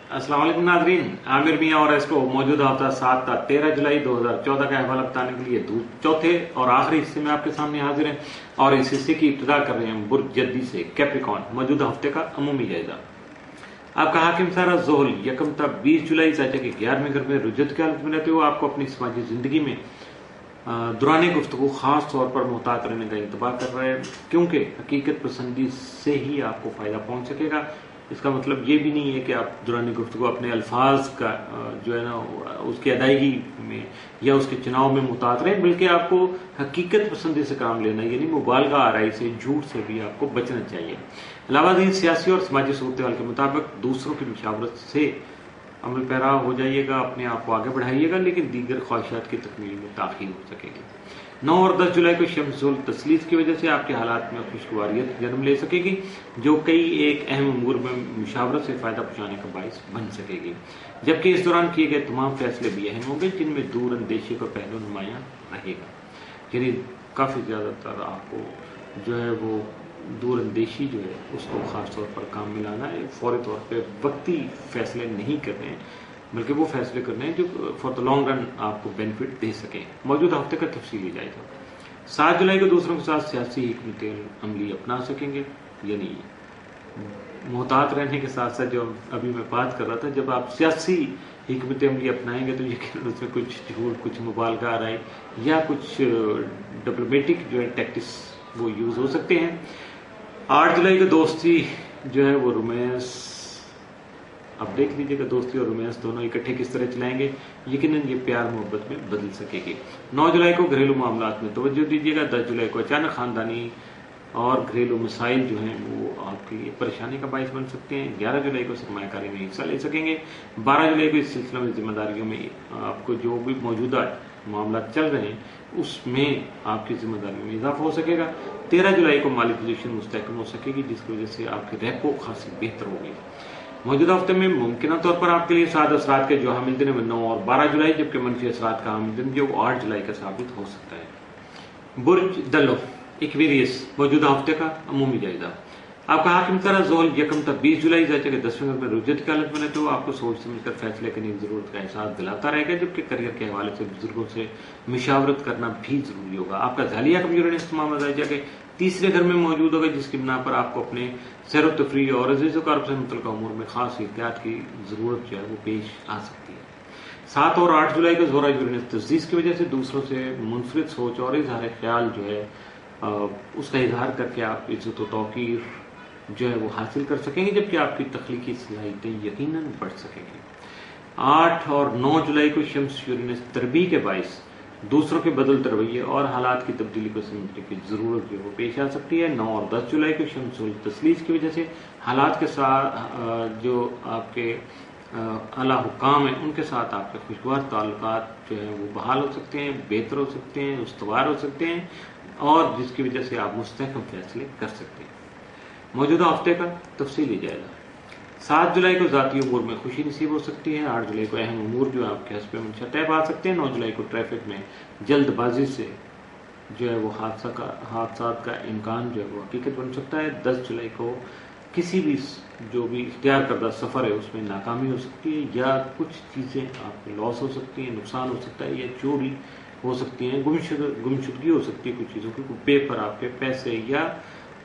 अस्सलाम वालेकुम नाज़रीन, आमिर मियां और इसको मौजूदा हफ्ता 7 था 13 जुलाई 2014 का अहवाल बताने के लिए चौथे और आखिरी हिस्से में आपके सामने हाजिर हैं और इस हिस्से की इब्तिदा कर रहे हैं बुर्ज जद्दी से कैप्रिकॉन मौजूदा हफ्ते का अमूमी जायजा। आपका हाकिम सारा जोहल यकम था 20 जुलाई चाचा के 11वें घर में रुजत की हालत में रहते हुए आपको अपनी समाजी जिंदगी में दौरान गुफ्तगू खास तौर पर मोहतात रहने का इंतबाह कर रहा है, क्योंकि हकीकत पसंदी से ही आपको फायदा पहुंच सकेगा। इसका मतलब ये भी नहीं है कि आप दौरान गुफ्तगू अपने अल्फाज का जो है ना उसकी अदायगी में या उसके चुनाव में मुहतात रहें, बल्कि आपको हकीकत पसंदी से काम लेना यानी मुबालगा आराई से झूठ से भी आपको बचना चाहिए। अलावा सियासी और समाजी सूरत हाल के मुताबिक दूसरों की मुशावरत से अमल पैरा हो जाइएगा, अपने आप को आगे बढ़ाइएगा, लेकिन दीगर ख्वाहिशात की तकमील में ताखीर हो सकेगी। 9 और 10 जुलाई को शम्सुल तस्लीस की वजह से आपके हालात में खुशगवारियत जन्म ले सकेगी, जो कई एक अहम अमूर में मुशावरत से फायदा पहुंचाने का बाइस बन सकेगी। जबकि इस दौरान किए गए तमाम फैसले भी अहम होंगे, जिनमें दूर अंदेशी का पहलू नुमाया रहेगा। यानी काफी ज्यादातर आपको जो है वो दूर अंदेशी जो है उसको खास तौर पर काम में लाना है। फौरी तौर पर वक्ती फैसले नहीं करने हैं, बल्कि वो फैसले करने हैं जो फॉर द लॉन्ग रन आपको बेनिफिट दे सके। मौजूदा हफ्ते का तफसीली जायजा। 7 जुलाई को दूसरों के साथ सियासी हिकमत अमली अपना सकेंगे, यानी मोहतात रहने के साथ साथ जो अभी मैं बात कर रहा था, जब आप सियासी हिकमत अमली अपनाएंगे तो यकीन उसमें कुछ झूठ, कुछ मुबालगा आ रहा है या कुछ डिप्लोमेटिक जो है टैक्टिक्स वो यूज हो सकते हैं। 8 जुलाई को दोस्ती जो है वो रोमांस, अब देख लीजिएगा दोस्ती और रोमांस दोनों इकट्ठे किस तरह चलाएंगे, यकीनन ये प्यार मोहब्बत में बदल सकेगी। 9 जुलाई को घरेलू मामलात में तवज्जो दीजिएगा। 10 जुलाई को अचानक खानदानी और घरेलू मसाइल जो हैं वो आपके लिए परेशानी का बायस बन सकते हैं। 11 जुलाई को सरमायाकारी में हिस्सा ले सकेंगे। 12 जुलाई को इस सिलसिले में जिम्मेदारियों में आपको जो भी मौजूदा मामला चल रहे हैं उसमें आपकी जिम्मेदारियों में इजाफा हो सकेगा। 13 जुलाई को माली पोजीशन मुस्तहकम हो सकेगी, जिसकी वजह से आपकी रेपो खासी बेहतर होगी। मौजूदा हफ्ते में मुमकिन तौर पर आपके लिए साद असरात के जो हामिल दिन है 9 और 12 जुलाई, जबकि मनफी असरात का हामिल दिन जो 8 जुलाई का साबित हो सकता है। बुर्ज दलो एक्वेरियस मौजूदा हफ्ते का अमूमी जायजा। आपका हाकिम सारा जोहल यकम तक 20 जुलाई चाचा के 10वें घर में रुजत की हालत में रहते हुए आपको सोच समझकर फैसले करने की जरूरत का एहसास दिलाता रहेगा, जबकि करियर के हवाले से बुजुर्गों से मुशावरत करना भी जरूरी होगा। आपका जालिया कमजोरी इस्तेमाल जाके तीसरे घर में मौजूद होगा, जिसकी बिना पर आपको अपने सैर व तफरीह और अजीज़ कार से मुतल्लिक़ उमूर में खास एहतियात की जरूरत जो है वो पेश आ सकती है। 7 और 8 जुलाई को ज़ोरा यूरेनस तस्दीस की वजह से दूसरों से मुनफरिद सोच और इजहार ख्याल जो है उसका इजहार करके आप इज्जत व तौक़ीर जो है वो हासिल कर सकेंगे, जबकि आपकी तख्लीकी सलाहियतें यकीनन बढ़ सकेंगी। 8 और 9 जुलाई को शम्स यूरेनस तरबी के बाइस दूसरों के बदलते रवैये और हालात की तब्दीली को समझने की जरूरत जो वो पेश आ सकती है। 9 और 10 जुलाई को शम्सुल तस्लीस की वजह से हालात के साथ जो आपके आला हुकाम है उनके साथ आपके खुशगवार ताल्लुकात जो है वो बहाल हो सकते हैं, बेहतर हो सकते हैं, उस्तवार हो सकते हैं, और जिसकी वजह से आप मुस्तहकम फैसले कर सकते हैं। मौजूदा हफ्ते का तफसीली जायजा। 7 जुलाई को जाती उमूर में खुशी नसीब हो सकती है। 8 जुलाई को अहम उमूर जो आपके हस्बे मंशा तय पा सकते हैं। 9 जुलाई को ट्रैफिक में जल्दबाजी से जो है वो हादसात का इम्कान जो है वो हकीकत बन सकता है। 10 जुलाई को किसी भी जो भी इख्तियार करदा सफर है उसमें नाकामी हो सकती है, या कुछ चीजें आपके लॉस हो सकती है, नुकसान हो सकता है, या चोरी हो सकती है, गुमशुदगी हो सकती है कुछ चीजों की, पेपर आपके पैसे या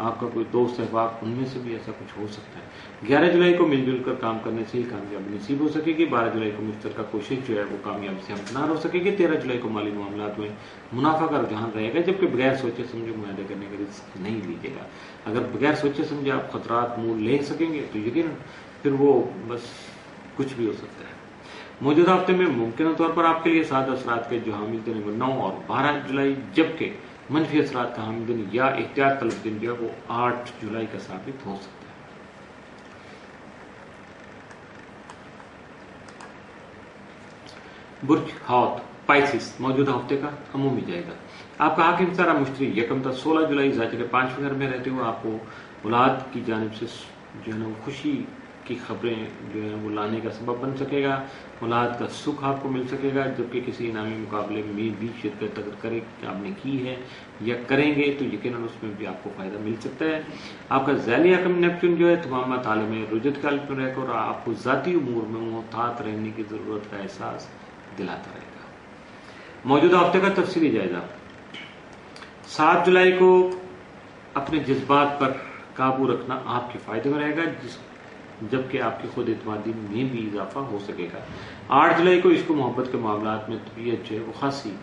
आपका कोई दोस्त अहबाब उनमें से भी ऐसा कुछ हो सकता है। 11 जुलाई को मिलजुल कर काम करने से ही कामयाबी नसीब हो सकेगी। 12 जुलाई को मुश्तरका कोशिश जो है वो कामयाबी से हमकिनार हो सकेगी। 13 जुलाई को माली मामलात में मुनाफा का रुझान रहेगा, जबकि बगैर सोचे समझे मुआहदे करने का रिस्क नहीं लीजिएगा। अगर बगैर सोचे समझे आप खतरात मूल ले सकेंगे तो यकीन फिर वो बस कुछ भी हो सकता है। मौजूदा हफ्ते में मुमकिन तौर पर आपके लिए साद असरात के जो हामिल दिन 9 और 12 जुलाई, जबकि मनफी असरात का हामिल दिन या एहतियात तलब दिन जो है वो 8 जुलाई का साबित हो सकता है। बुर्ज हौत पाइसिस मौजूदा हफ्ते का अमूमी जायजा। आपका हाकिम सारा मुश्तरी यकम तक 16 जुलाई जाके के 5वें घर में रहते हुए आपको औलाद की जानिब से जो है ना खुशी की खबरें जो हैं वो लाने का सबब बन सकेगा। औलाद का सुख आपको मिल सकेगा, जबकि किसी इनामी मुकाबले में भी शिरकत अगर करे आपने की है या करेंगे तो यकीनन उसमें भी आपको फ़ायदा मिल सकता है। आपका ज़ैली हकम नेपच्यून जो है तमाम ताले में रुजत का में रहकर और आपको ज़ाती उमूर में मोहतात रहने की ज़रूरत का एहसास दिलाता रहेगा। मौजूदा हफ्ते का तफसीली जायजा। 7 जुलाई को अपने जज्बात पर काबू रखना आपके फायदे में रहेगा, जबकि आपकी खुद एतमादी में भी इजाफा हो सकेगा। 8 जुलाई को इश्क मोहब्बत के मामलात में तबीयत जो है वो खासी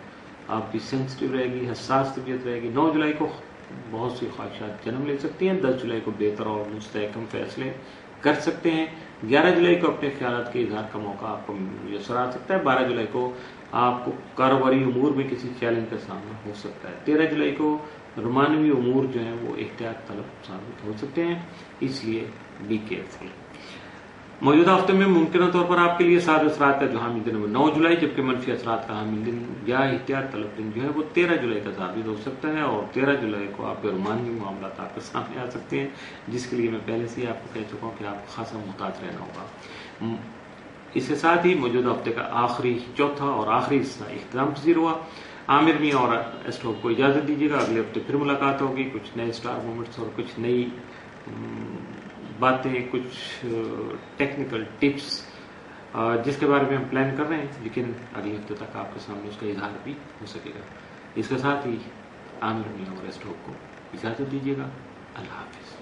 आपकी सेंसिटिव रहेगी, हसास तबीयत रहेगी। 9 जुलाई को बहुत सी ख्वाहिशात जन्म ले सकती हैं। 10 जुलाई को बेहतर और मुस्तहकम फैसले कर सकते हैं। 11 जुलाई को अपने ख्यालात के इजहार का मौका आपको मुयसर आ सकता है। 12 जुलाई को आपको कारोबारी उमूर में किसी चैलेंज का सामना हो सकता है। 13 जुलाई को रोमानवी उमूर जो हैं वो एहतियात तलब साबित हो सकते हैं, इसलिए बी केयरफुल। मौजूदा हफ्ते में मुमकिन तौर पर आपके लिए साद असरात का जो हामिल दिन 9 जुलाई, जबकि मनफी असरात का हामिल दिन या एहतियात तलब दिन जो है वो 13 जुलाई का साबित हो सकता है। और 13 जुलाई को आपके रोमानवी मामला आपके सामने आ सकते हैं, जिसके लिए मैं पहले से ही आपको कह चुका हूँ कि आपको खासा मुहतात रहना होगा। इसके साथ ही मौजूदा हफ्ते का आखिरी चौथा और आखिरी हिस्सा इख्तिताम पजीर हुआ। आमिर मियां और एस्ट्रोब को इजाज़त दीजिएगा। अगले हफ्ते फिर मुलाकात होगी, कुछ नए स्टार मोमेंट्स और कुछ नई बातें, कुछ टेक्निकल टिप्स जिसके बारे में हम प्लान कर रहे हैं, लेकिन अगले हफ्ते तक आपके सामने उसका इजहार भी हो सकेगा। इसके साथ ही आमिर मियां और एस्ट्रोब को इजाज़त दीजिएगा। अल्लाह हाफिज़।